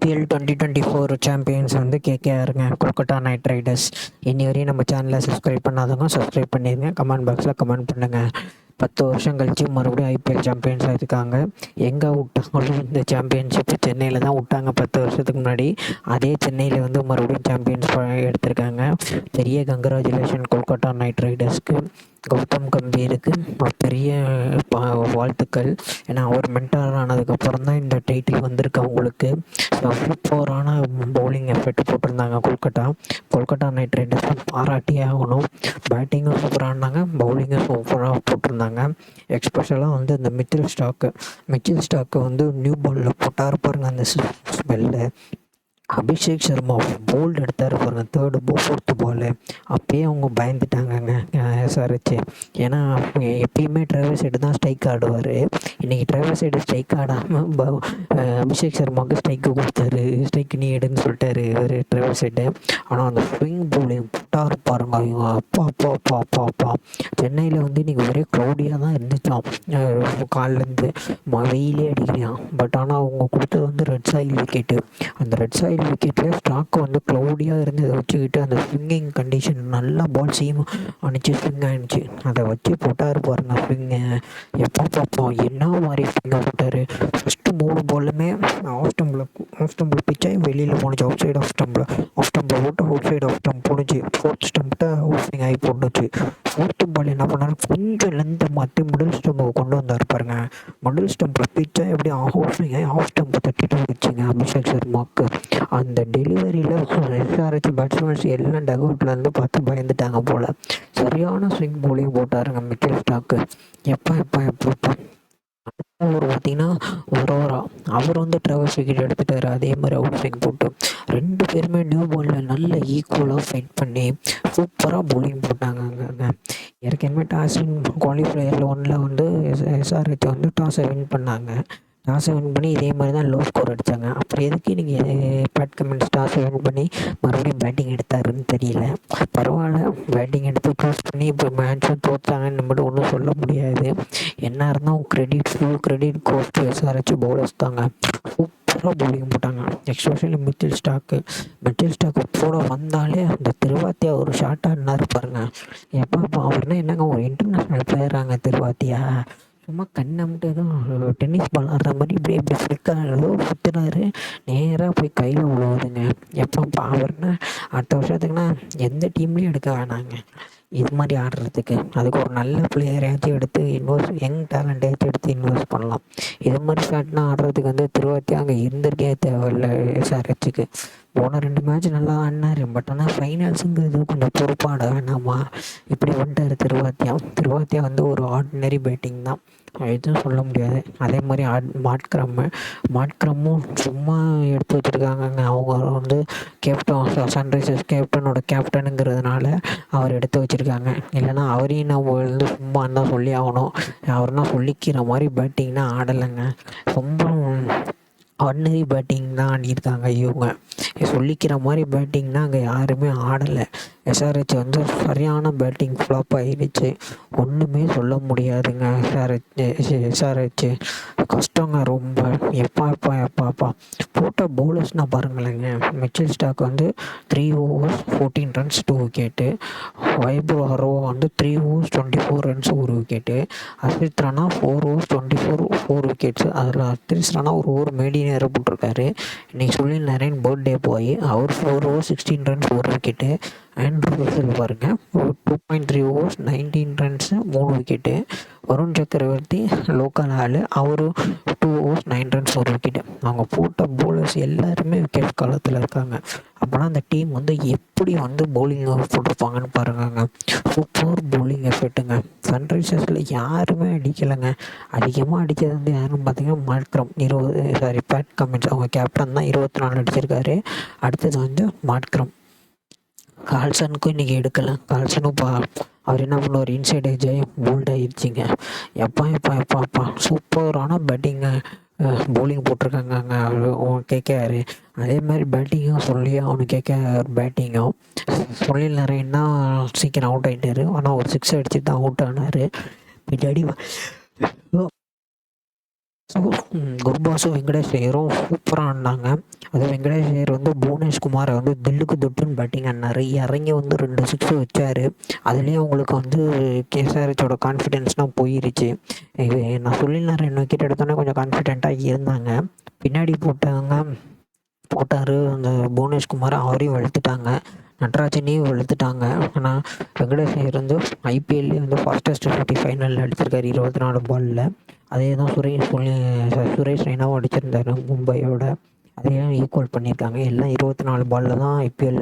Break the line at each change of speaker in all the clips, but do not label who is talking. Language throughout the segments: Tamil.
ஐபிஎல் 2024 சாம்பியன்ஸ் வந்து கேகேஆருங்க, கொல்கட்டா நைட் ரைடர்ஸ். இன்னி வரையும் நம்ம சேனலை சப்ஸ்கிரைப் பண்ணாதவங்க சப்ஸ்கிரைப் பண்ணிடுங்க. கமெண்ட் பாக்ஸில் கமெண்ட் பண்ணுங்கள். 10 வருஷம் கழிச்சு மறுபடியும் ஐபிஎல் சாம்பியன்ஸ் ஆகிருக்காங்க. எங்கே விட்டாங்களும் இந்த சாம்பியன்ஷிப்பு சென்னையில் தான் விட்டாங்க 10 வருஷத்துக்கு முன்னாடி. அதே சென்னையில் வந்து மறுபடியும் சாம்பியன்ஸ் எடுத்திருக்காங்க. பெரிய கங்க்ராச்சுலேஷன் கொல்கட்டா நைட் ரைடர்ஸ்க்கு. கௌதம் கம்பீருக்கு பெரிய வாழ்த்துக்கள். ஏன்னா அவர் மென்டார் ஆனதுக்கப்புறம் தான் இந்த டைட்டில் வந்திருக்கு அவங்களுக்கு. சூப்பரான பவுலிங் எஃபெக்ட் போட்டிருந்தாங்க கொல்கட்டா நைட் ரைடர்ஸ் பாராட்டியே ஆகணும். பேட்டிங்கும் சூப்பராக இருந்தாங்க, பவுலிங்கும் சூப்பராக போட்டிருந்தாங்க. எக்ஸ்பெஷலாக வந்து இந்த மிச்சில் ஸ்டாக்கு வந்து நியூ பாலில் போட்டார் பாருங்க. அந்த ஸ்மெல்லு அபிஷேக் சர்மா போல்டு எடுத்தார் பாருங்க, 4th பால். அப்பயே அவங்க பயந்துட்டாங்கங்க எஸ்ஆர்ஹெச். ஏன்னா எப்பயுமே டிரைவர் சைடு தான் ஸ்ட்ரைக் ஆடுவார். இன்றைக்கி டிரைவர் சைடு ஸ்ட்ரைக் ஆடாமல் அபிஷேக் சர்மாவுக்கு ஸ்ட்ரைக்கு கொடுத்தாரு. ஸ்ட்ரைக் நீ எடுன்னு சொல்லிட்டாரு ஒரு டிரைவர் சைடு. ஆனால் அந்த ஸ்விங் போலிங் போட்டார் பாருங்க, அவங்க அப்பா. சென்னையில் வந்து இன்றைக்கி ஒரே க்ளௌடியாக தான் இருந்துச்சான் காலிலேருந்து, வெயிலே அடிக்கலையாம். பட் ஆனால் அவங்க கொடுத்தது வந்து ரெட் சாயில் விக்கெட்டு. அந்த ரெட் சாயில் விக்கெட்டில் ஸ்டாக் வந்து க்ளௌடியாக இருந்து அதை வச்சுக்கிட்டு அந்த ஸ்விங்கிங் கண்டிஷன் நல்லா பால் சீம் அனுப்பிச்சு ஸ்விங் ஆகிடுச்சு. அதை வச்சு போட்டார் பாருங்க ஸ்விங்கு. எப்போ பார்ப்போம் என்ன மாதிரி ஸ்விங்காக போட்டார். ஃபஸ்ட்டு 3 பாலுமே ஆஃப் ஸ்டம்பில் பிச்சாகி வெளியில் போணுச்சு. அவுட் சைடு ஆஃப் ஸ்டம்பில் போட்டு அவுட் சைடு ஆஃப் ஸ்டம்ப் போணுச்சு. 4th ஸ்டம்பிட்ட அவுட் ஸ்விங் ஆகி போட்டுச்சு. 4th பால் என்ன பண்ணார், கொஞ்சம் லென்த்தை மாற்றி மிடில் ஸ்டம்புக்கு கொண்டு வந்தார் பாருங்க. மிடில் ஸ்டம்பில் பிச்சா எப்படி அவுட் ஸ்விங் ஆகி ஆஃப் ஸ்டம்பை தட்டிட்டு வச்சுங்க அபிஷேக் சர்மாவுக்கு. அந்த டெலிவரியில் எஸ்ஆர்ஹெச் பேட்ஸ்மேன்ஸ் எல்லாம் டக்அவுட்லேருந்து பார்த்து பயந்துட்டாங்க போல். சரியான ஸ்விங் போலிங் போட்டாருங்க மிச்சில் ஸ்டாக்கு. எப்போ அவர் பார்த்தீங்கன்னா வரோரா அவர் வந்து ட்ரைவர்ஸ் விக்கெட் எடுத்துட்டார். அதே மாதிரி அவுட் ஸ்விங் போட்டு 2 பேருமே நியூ பாலில் நல்ல ஈக்குவலாக ஃபைட் பண்ணி சூப்பராக போலிங் போட்டாங்க. ஏற்கனவே குவாலிஃபயரில் 1 வந்து எஸ்ஆர்ஹெச் வந்து டாஸை வின் பண்ணி இதே மாதிரி தான் லோ ஸ்கோர் அடித்தாங்க. அப்புறம் எதுக்கு நீங்கள் பேட் கமின்ஸ் டாஸை வின் பண்ணி மறுபடியும் பேட்டிங் எடுத்தாருன்னு தெரியல. பரவாயில்ல, பேட்டிங் எடுத்து சூஸ் பண்ணி இப்போ மேட்சும் தோற்றாங்கன்னு மட்டும் ஒன்றும் சொல்ல முடியாது. என்ன இருந்தால் full credit goes to SRH bowlers தாங்க. சூப்பராக பவுலிங் போட்டாங்க. எக்ஸ்பெஷலி மிச்சில் ஸ்டாக்கு போட வந்தாலே அந்த திருவாத்தியா ஒரு ஷார்ட் ஆடினார் பாருங்க. எப்போ அவர்னா என்னங்க ஒரு இன்டர்நேஷ்னல் பிளேயராங்க திருவாத்தியா. சும்மா கண்ணை மட்டும் ஏதோ டென்னிஸ் பால் ஆடுற மாதிரி இப்படி ஃப்ளிக்காக சுற்றுனாரு, நேராக போய் கையில் விழுவுதுங்க. எப்போ அவர்னா அடுத்த வருஷத்துக்குன்னா எந்த டீம்லேயும் எடுக்க வேணாங்க இது மாதிரி ஆடுறதுக்கு. அதுக்கு ஒரு நல்ல பிளேயரையாச்சும் எடுத்து யங் டேலண்டையாச்சும் எடுத்து இன்வெஸ்ட் பண்ணலாம். இது மாதிரி ஷாட்னா ஆடுறதுக்கு வந்து திருவாத்தி அங்கே இருந்திருக்கே தேவையில்லை எஸ்ஆர்ஹெச்சுக்கு. போன 2 மேட்ச் நல்லா ஆடினார். பட் ஆனால் ஃபைனல்ஸுங்கிறது கொஞ்சம் பொறுப்பாக ஆட வேணாமா, இப்படி வந்துட்டார் திருவாத்தியா வந்து ஒரு ஆர்டினரி பேட்டிங் தான், எதுவும் சொல்ல முடியாது. அதே மாதிரி மாட்க்ரமும் சும்மா எடுத்து வச்சுருக்காங்கங்க. அவங்க வந்து சன்ரைசர்ஸ் கேப்டனுங்கிறதுனால அவர் எடுத்து வச்சுருக்காங்க. இல்லைனா அவரையும் நம்ம வந்து சும்மா தான் சொல்லி ஆகணும். அவர்னா சொல்லிக்கிற மாதிரி பேட்டிங்னா ஆடலைங்க. ரொம்ப ஆர்டினரி பேட்டிங் தான் ஆடிருக்காங்க இவங்க. சொல்லிக்கிற மாதிரி பேட்டிங்னா அங்கே யாருமே ஆடலை. எஸ்ஆர்ஹெச் வந்து சரியான பேட்டிங் ஃப்ளாப் ஆகிடுச்சு, ஒன்றுமே சொல்ல முடியாதுங்க. எஸ்ஆர்ஹெச் கஷ்டங்க ரொம்ப. எப்பா போட்ட பவுலர்ஸ்னால் பாருங்களேங்க. மிச்சில் ஸ்டாக் வந்து 3 overs 14 runs 2 wicket. Vaibhav Arora வந்து 3 overs 24 runs 1 wicket. Harshit Rana 4 overs 24 4 wickets. அதில் ஹர்ஷித் ராணா ஒரு ஓவர் மேடினேற போட்டிருக்காரு. இன்றைக்கி சுனில் நரேன் பர்த்டே போய் அவர் 4 overs 16 runs 1 wicket. Andrew Russell பாருங்க 2.3 overs 19 runs 3 விக்கெட்டு. வருண் சக்கரவர்த்தி லோக்கல் ஆள், அவர் 2 overs 9 runs 1 விக்கெட்டு. அவங்க போட்ட பவுலர்ஸ் எல்லாருமே விக்கெட் காலத்தில் இருக்காங்க. அப்போனா அந்த டீம் வந்து எப்படி வந்து பவுலிங் போட்டிருப்பாங்கன்னு பாருங்க. Super bowling எஃபெக்ட்டுங்க. சன்ரைசர்ஸில் யாருமே அடிக்கலைங்க. அதிகமாக அடித்தது வந்து யாருன்னு பார்த்தீங்கன்னா மாட்க்ரம் பேட் கமின்ஸ் அவங்க கேப்டன் தான் 24 அடிச்சிருக்காரு. அடுத்தது வந்து மாட்க்ரம். கால்சனுக்கும் இன்றைக்கி எடுக்கலை. கால்சனும் அவர் என்ன பண்ணுவார், இன்சைட் ஏஜ் போல்ட் ஆகிடுச்சிங்க. எப்பா சூப்பரான பேட்டிங்கு பவுலிங் போட்டிருக்காங்க கேகேஆர். அதே மாதிரி பேட்டிங்கும் சொல்லி அவனுக்கு கேகேஆர் பேட்டிங்கும் சொல்லி நிறையன்னா சீக்கிரம் அவுட் ஆகிட்டார். ஆனால் ஒரு 6 அடிச்சுட்டு தான் அவுட் ஆனார். பின்னாடி ஸோ குர்பாஸும் வெங்கடேஷ் ஐயரும் சூப்பராக ஆடினாங்க. அதுவும் வெங்கடேஷ் ஐயர் வந்து புவனேஷ்குமாரை வந்து தில்லுக்கு துட்டுன்னு பேட்டிங் ஆடினார். இறங்கி வந்து 2 சிக்ஸ் வச்சார். அதுலேயும் அவங்களுக்கு வந்து கேஎஸ்ஆர்ஹெச்சோட கான்ஃபிடென்ஸ்லாம் போயிருச்சு. இது நான் சொல்லியிருந்தேன் 2 விக்கெட் எடுத்தோன்னே கொஞ்சம் கான்ஃபிடென்ட்டாக இருந்தாங்க. பின்னாடி போட்டார் அந்த புவனேஷ்குமார், அவரையும் வெளுத்துட்டாங்க. நட்ராஜனையும் வெளுத்துட்டாங்க. ஆனால் வெங்கடேஷ் ஐயர் வந்து ஐபிஎல்லே வந்து ஃபாஸ்டஸ்ட் 50 ஃபைனலில் அடிச்சிருக்காரு 24 பாலில். அதே தான் சுரேஷ் ரெய்னாவும் அடிச்சிருந்தாரு மும்பையோட. அதையும் ஈக்குவல் பண்ணியிருக்காங்க. எல்லாம் 24 பாலில் தான் ஐபிஎல்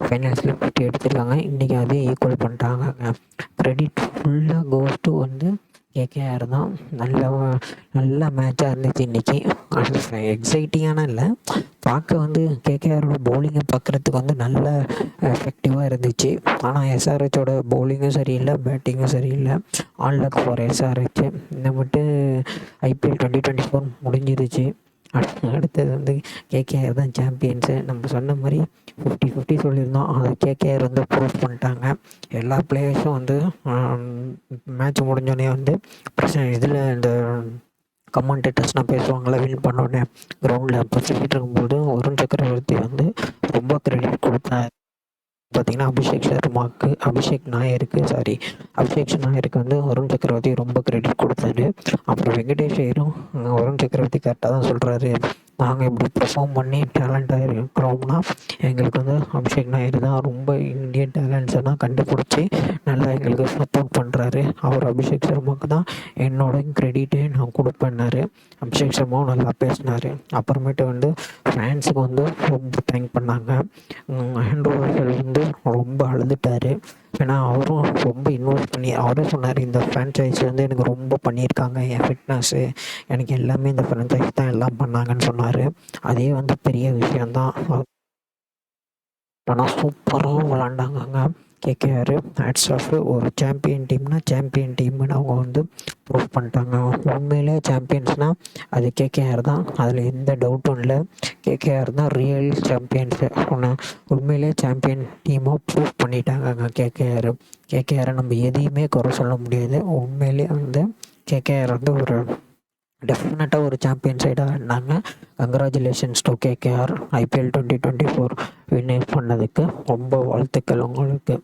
ஃபைனல்ஸில் 50 எடுத்திருக்காங்க. இன்றைக்கி அதையும் ஈக்குவல் பண்ணிட்டாங்க. கிரெடிட் ஃபுல்லாக கோஸ் டு வந்து கேகேஆர் தான். நல்ல மேட்சாக இருந்துச்சு இன்றைக்கி. எக்ஸைட்டிங்கான இல்லை, பார்க்க வந்து கேகேஆரோட பவுலிங்கை பார்க்குறதுக்கு வந்து நல்ல எஃபெக்டிவாக இருந்துச்சு. ஆனால் எஸ்ஆர்ஹெச்சோட பவுலிங்கும் சரியில்லை, பேட்டிங்கும் சரியில்லை. All luck for SRH. இந்த மட்டும் ஐபிஎல் 2024 முடிஞ்சிருச்சு. அடுத்தது வந்து கேகேஆர் தான் சாம்பியன்ஸு. நம்ம சொன்ன மாதிரி 50-50 சொல்லியிருந்தோம். அதை கேகேஆர் வந்து ப்ரூவ் பண்ணிட்டாங்க. எல்லா பிளேயர்ஸும் வந்து மேட்ச் முடிஞ்சோடனே வந்து இதில் இந்த கமெண்டேட்டர்ஸ்லாம் பேசுவாங்களே வின் பண்ணோடனே கிரவுண்டில். அப்போ சொல்லிட்டு இருக்கும்போது வருண் சக்கரவர்த்தி வந்து ரொம்ப கிரெடிட் கொடுத்தார். பார்த்திங்கன்னா அபிஷேக் நாயருக்கு வந்து வருண் சக்கரவர்த்தி ரொம்ப கிரெடிட் கொடுத்தாரு. அப்புறம் வெங்கடேஷ் ஐயரும் வருண் சக்கரவர்த்தி கரெக்டாக தான் சொல்கிறாரு. நாங்கள் இப்படி பெர்ஃபார்ம் பண்ணி டேலண்டாக இருக்கிறோம்னா எங்களுக்கு வந்து அபிஷேக் நாயர் தான் ரொம்ப இந்தியன் டேலண்ட்ஸை தான் கண்டுபிடிச்சி நல்லா எங்களுக்கு சப்போர்ட் பண்ணுறாரு. அவர் அபிஷேக் சர்மாவுக்கு தான் என்னோட கிரெடிட்டே நான் கொடுப்பேன்னாரு. அபிஷேக் சர்மாவும் நல்லா பேசினார். அப்புறமேட்டு வந்து ஃபேன்ஸுக்கு வந்து ரொம்ப தேங்க் பண்ணாங்க. ஆண்ட்ரூ ரசல் வந்து ரொம்ப அழுதுட்டார். ஏன்னா அவரும் ரொம்ப இன்வெஸ்ட் பண்ணி அவரும் சொன்னார், இந்த ஃப்ரான்ச்சைஸி வந்து எனக்கு ரொம்ப பண்ணியிருக்காங்க, என் ஃபிட்னஸ்ஸு எனக்கு எல்லாமே இந்த ஃப்ரான்ச்சைஸ் தான் எல்லாம் பண்ணாங்கன்னு சொன்னார். அதே வந்து பெரிய விஷயந்தான். ஆனால் சூப்பராக விளாண்டாங்கங்க கேகேஆர். Hats off. ஒரு சாம்பியன் டீம்னு அவங்க வந்து ப்ரூவ் பண்ணிட்டாங்க. உண்மையிலே சாம்பியன்ஸ்னால் அது கேகேஆர் தான், அதில் எந்த டவுட்டும் இல்லை. கேகேஆர் தான் ரியல் சாம்பியன்ஸு. உண்மையிலே சாம்பியன் டீமாக ப்ரூவ் பண்ணிட்டாங்க கேகேஆரை நம்ம எதையுமே குறை சொல்ல முடியாது. உண்மையிலே வந்து கேகேஆர் வந்து ஒரு டெஃபினட்டாக ஒரு சாம்பியன் சைடாக ஆடினாங்க. Congratulations to KKR. IPL 2024 win பண்ணதுக்கு ரொம்ப வாழ்த்துக்கள் உங்களுக்கு.